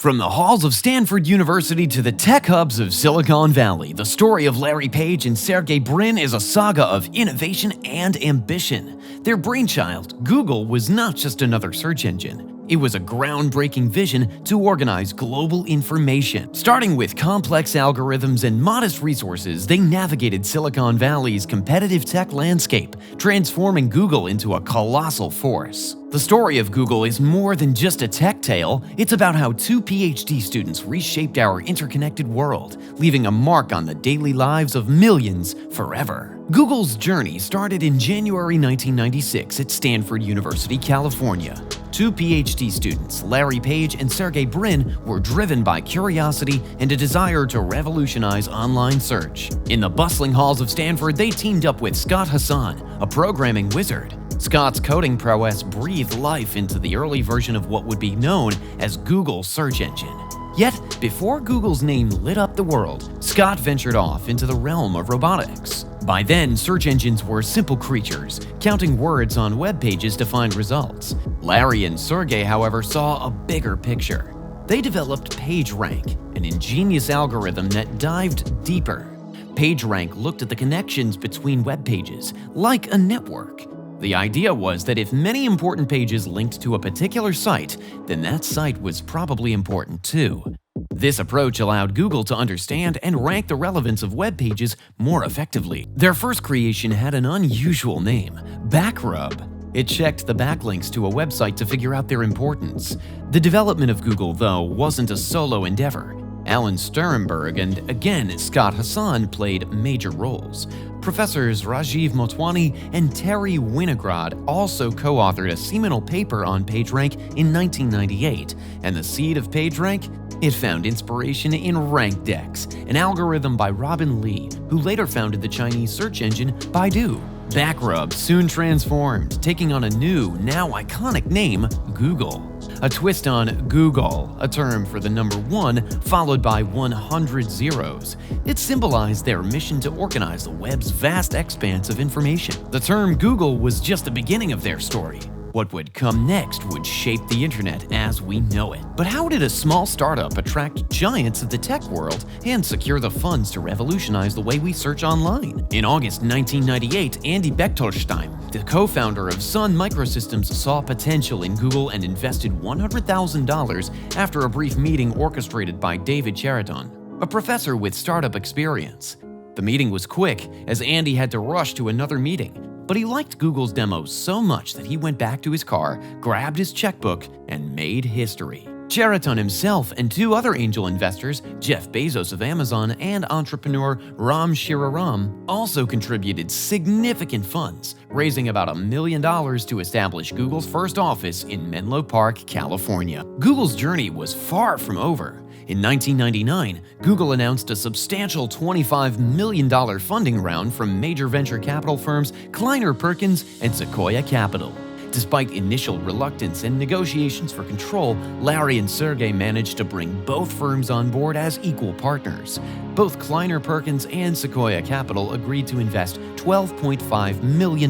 From the halls of Stanford University to the tech hubs of Silicon Valley, the story of Larry Page and Sergey Brin is a saga of innovation and ambition. Their brainchild, Google, was not just another search engine. It was a groundbreaking vision to organize global information. Starting with complex algorithms and modest resources, they navigated Silicon Valley's competitive tech landscape, transforming Google into a colossal force. The story of Google is more than just a tech tale. It's about how two PhD students reshaped our interconnected world, leaving a mark on the daily lives of millions forever. Google's journey started in January 1996 at Stanford University, California. Two PhD students, Larry Page and Sergey Brin, were driven by curiosity and a desire to revolutionize online search. In the bustling halls of Stanford, they teamed up with Scott Hassan, a programming wizard. Scott's coding prowess breathed life into the early version of what would be known as Google's search engine. Yet, before Google's name lit up the world, Scott ventured off into the realm of robotics. By then, search engines were simple creatures, counting words on web pages to find results. Larry and Sergey, however, saw a bigger picture. They developed PageRank, an ingenious algorithm that dived deeper. PageRank looked at the connections between web pages, like a network. The idea was that if many important pages linked to a particular site, then that site was probably important too. This approach allowed Google to understand and rank the relevance of web pages more effectively. Their first creation had an unusual name, Backrub. It checked the backlinks to a website to figure out their importance. The development of Google, though, wasn't a solo endeavor. Alan Sternberg and, again, Scott Hassan played major roles. Professors Rajiv Motwani and Terry Winograd also co-authored a seminal paper on PageRank in 1998, and the seed of PageRank? It found inspiration in RankDex, an algorithm by Robin Li, who later founded the Chinese search engine Baidu. Backrub soon transformed, taking on a new, now iconic name, Google. A twist on Google, a term for the number 1 followed by 100 zeros. It symbolized their mission to organize the web's vast expanse of information. The term Google was just the beginning of their story. What would come next would shape the internet as we know it. But how did a small startup attract giants of the tech world and secure the funds to revolutionize the way we search online? In August 1998, Andy Bechtolsheim, the co-founder of Sun Microsystems, saw potential in Google and invested $100,000 after a brief meeting orchestrated by David Cheriton, a professor with startup experience. The meeting was quick, as Andy had to rush to another meeting. But he liked Google's demo so much that he went back to his car, grabbed his checkbook, and made history. Cheriton himself and two other angel investors, Jeff Bezos of Amazon and entrepreneur Ram Shriram, also contributed significant funds, raising about $1 million to establish Google's first office in Menlo Park, California. Google's journey was far from over. In 1999, Google announced a substantial $25 million funding round from major venture capital firms Kleiner Perkins and Sequoia Capital. Despite initial reluctance and negotiations for control, Larry and Sergey managed to bring both firms on board as equal partners. Both Kleiner Perkins and Sequoia Capital agreed to invest $12.5 million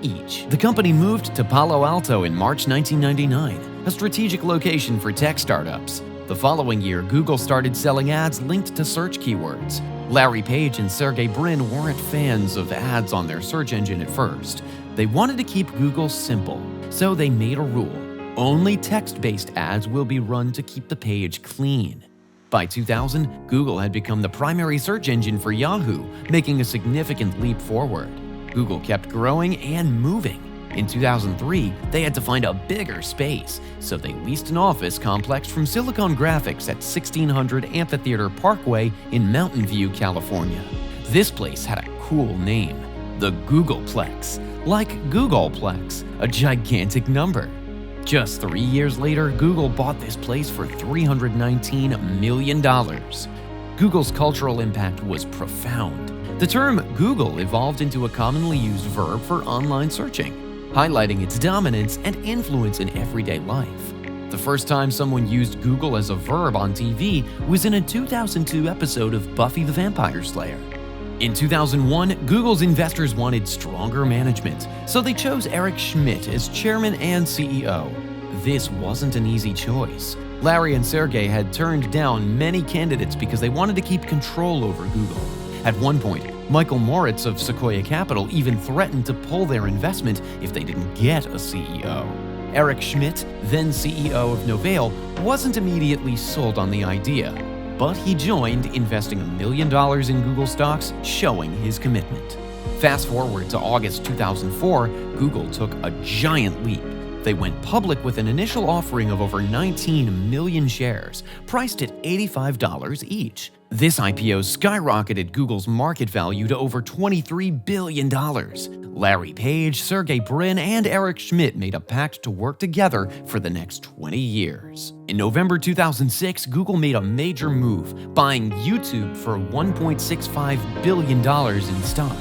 each. The company moved to Palo Alto in March 1999, a strategic location for tech startups. The following year, Google started selling ads linked to search keywords. Larry Page and Sergey Brin weren't fans of ads on their search engine at first. They wanted to keep Google simple, so they made a rule. Only text-based ads will be run to keep the page clean. By 2000, Google had become the primary search engine for Yahoo, making a significant leap forward. Google kept growing and moving. In 2003, they had to find a bigger space, so they leased an office complex from Silicon Graphics at 1600 Amphitheater Parkway in Mountain View, California. This place had a cool name, the Googleplex, like Googleplex, a gigantic number. Just 3 years later, Google bought this place for $319 million. Google's cultural impact was profound. The term Google evolved into a commonly used verb for online searching, highlighting its dominance and influence in everyday life. The first time someone used Google as a verb on TV was in a 2002 episode of Buffy the Vampire Slayer. In 2001, Google's investors wanted stronger management, so they chose Eric Schmidt as chairman and CEO. This wasn't an easy choice. Larry and Sergey had turned down many candidates because they wanted to keep control over Google. At one point, Michael Moritz of Sequoia Capital even threatened to pull their investment if they didn't get a CEO. Eric Schmidt, then CEO of Novell, wasn't immediately sold on the idea, but he joined, investing $1 million in Google stocks, showing his commitment. Fast forward to August 2004, Google took a giant leap. They went public with an initial offering of over 19 million shares, priced at $85 each. This IPO skyrocketed Google's market value to over $23 billion. Larry Page, Sergey Brin, and Eric Schmidt made a pact to work together for the next 20 years. In November 2006, Google made a major move, buying YouTube for $1.65 billion in stock.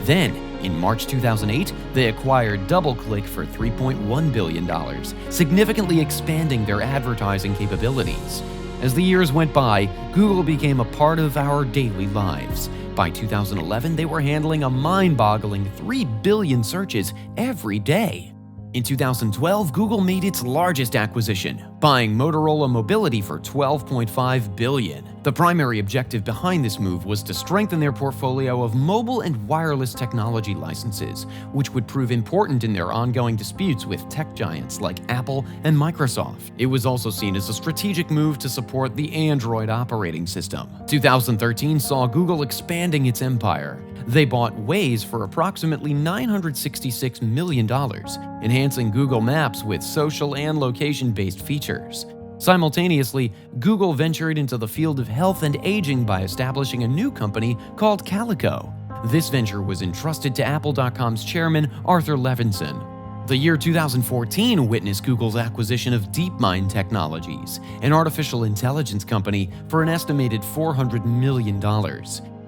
Then, in March 2008, they acquired DoubleClick for $3.1 billion, significantly expanding their advertising capabilities. As the years went by, Google became a part of our daily lives. By 2011, they were handling a mind-boggling 3 billion searches every day. In 2012, Google made its largest acquisition, buying Motorola Mobility for $12.5 billion. The primary objective behind this move was to strengthen their portfolio of mobile and wireless technology licenses, which would prove important in their ongoing disputes with tech giants like Apple and Microsoft. It was also seen as a strategic move to support the Android operating system. 2013 saw Google expanding its empire. They bought Waze for approximately $966 million, enhancing Google Maps with social and location-based features. Simultaneously, Google ventured into the field of health and aging by establishing a new company called Calico. This venture was entrusted to Apple.com's chairman, Arthur Levinson. The year 2014 witnessed Google's acquisition of DeepMind Technologies, an artificial intelligence company, for an estimated $400 million.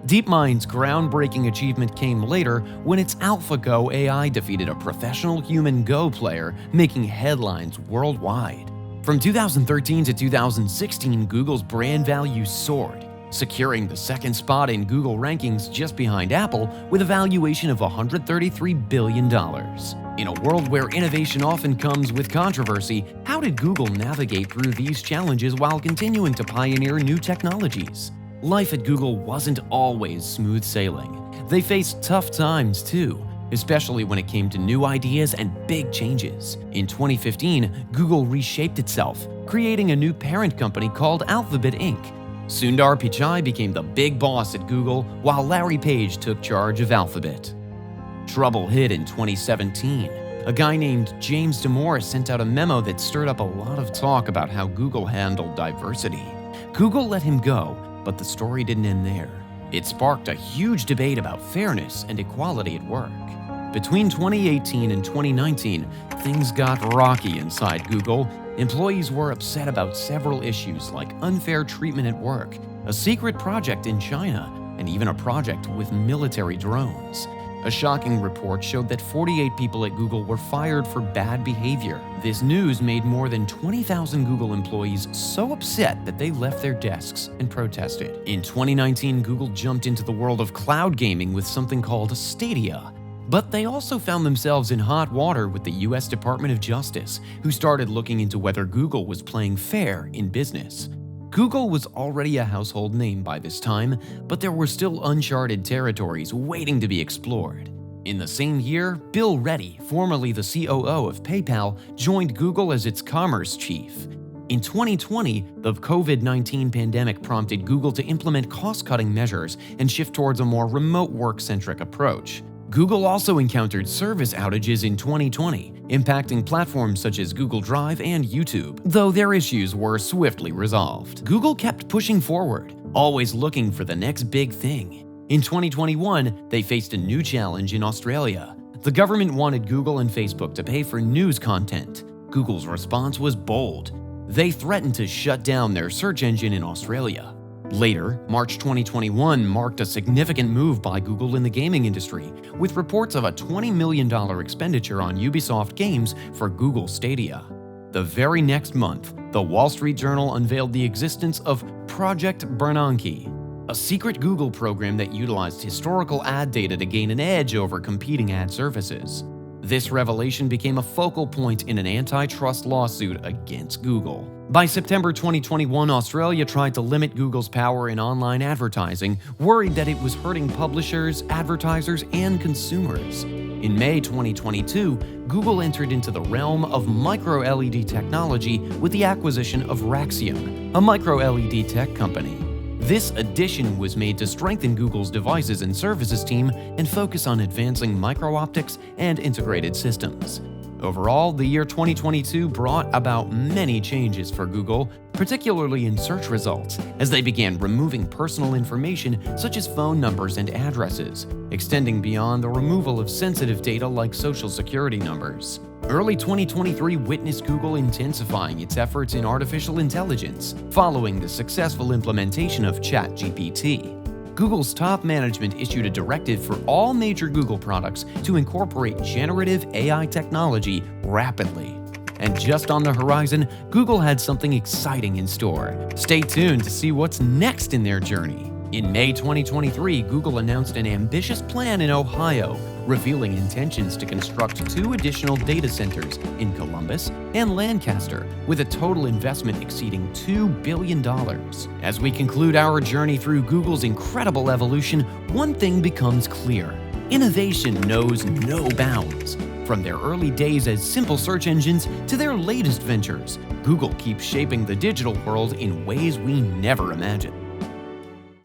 DeepMind's groundbreaking achievement came later when its AlphaGo AI defeated a professional human Go player, making headlines worldwide. From 2013 to 2016, Google's brand value soared, securing the second spot in Google rankings just behind Apple with a valuation of $133 billion. In a world where innovation often comes with controversy, how did Google navigate through these challenges while continuing to pioneer new technologies? Life at Google wasn't always smooth sailing. They faced tough times too, especially when it came to new ideas and big changes. In 2015, Google reshaped itself, creating a new parent company called Alphabet Inc. Sundar Pichai became the big boss at Google, while Larry Page took charge of Alphabet. Trouble hit in 2017. A guy named James Damore sent out a memo that stirred up a lot of talk about how Google handled diversity. Google let him go, but the story didn't end there. It sparked a huge debate about fairness and equality at work. Between 2018 and 2019, things got rocky inside Google. Employees were upset about several issues like unfair treatment at work, a secret project in China, and even a project with military drones. A shocking report showed that 48 people at Google were fired for bad behavior. This news made more than 20,000 Google employees so upset that they left their desks and protested. In 2019, Google jumped into the world of cloud gaming with something called Stadia. But they also found themselves in hot water with the US Department of Justice, who started looking into whether Google was playing fair in business. Google was already a household name by this time, but there were still uncharted territories waiting to be explored. In the same year, Bill Reddy, formerly the COO of PayPal, joined Google as its commerce chief. In 2020, the COVID-19 pandemic prompted Google to implement cost-cutting measures and shift towards a more remote work-centric approach. Google also encountered service outages in 2020, impacting platforms such as Google Drive and YouTube, though their issues were swiftly resolved. Google kept pushing forward, always looking for the next big thing. In 2021, they faced a new challenge in Australia. The government wanted Google and Facebook to pay for news content. Google's response was bold. They threatened to shut down their search engine in Australia. Later, March 2021 marked a significant move by Google in the gaming industry, with reports of a $20 million expenditure on Ubisoft games for Google Stadia. The very next month, the Wall Street Journal unveiled the existence of Project Bernanke, a secret Google program that utilized historical ad data to gain an edge over competing ad services. This revelation became a focal point in an antitrust lawsuit against Google. By September 2021, Australia tried to limit Google's power in online advertising, worried that it was hurting publishers, advertisers, and consumers. In May 2022, Google entered into the realm of micro-LED technology with the acquisition of Raxium, a micro-LED tech company. This addition was made to strengthen Google's devices and services team and focus on advancing micro-optics and integrated systems. Overall, the year 2022 brought about many changes for Google, particularly in search results, as they began removing personal information such as phone numbers and addresses, extending beyond the removal of sensitive data like social security numbers. Early 2023 witnessed Google intensifying its efforts in artificial intelligence, following the successful implementation of ChatGPT. Google's top management issued a directive for all major Google products to incorporate generative AI technology rapidly. And just on the horizon, Google had something exciting in store. Stay tuned to see what's next in their journey. In May 2023, Google announced an ambitious plan in Ohio, revealing intentions to construct 2 additional data centers in Columbus and Lancaster, with a total investment exceeding $2 billion. As we conclude our journey through Google's incredible evolution, one thing becomes clear: innovation knows no bounds. From their early days as simple search engines to their latest ventures, Google keeps shaping the digital world in ways we never imagined.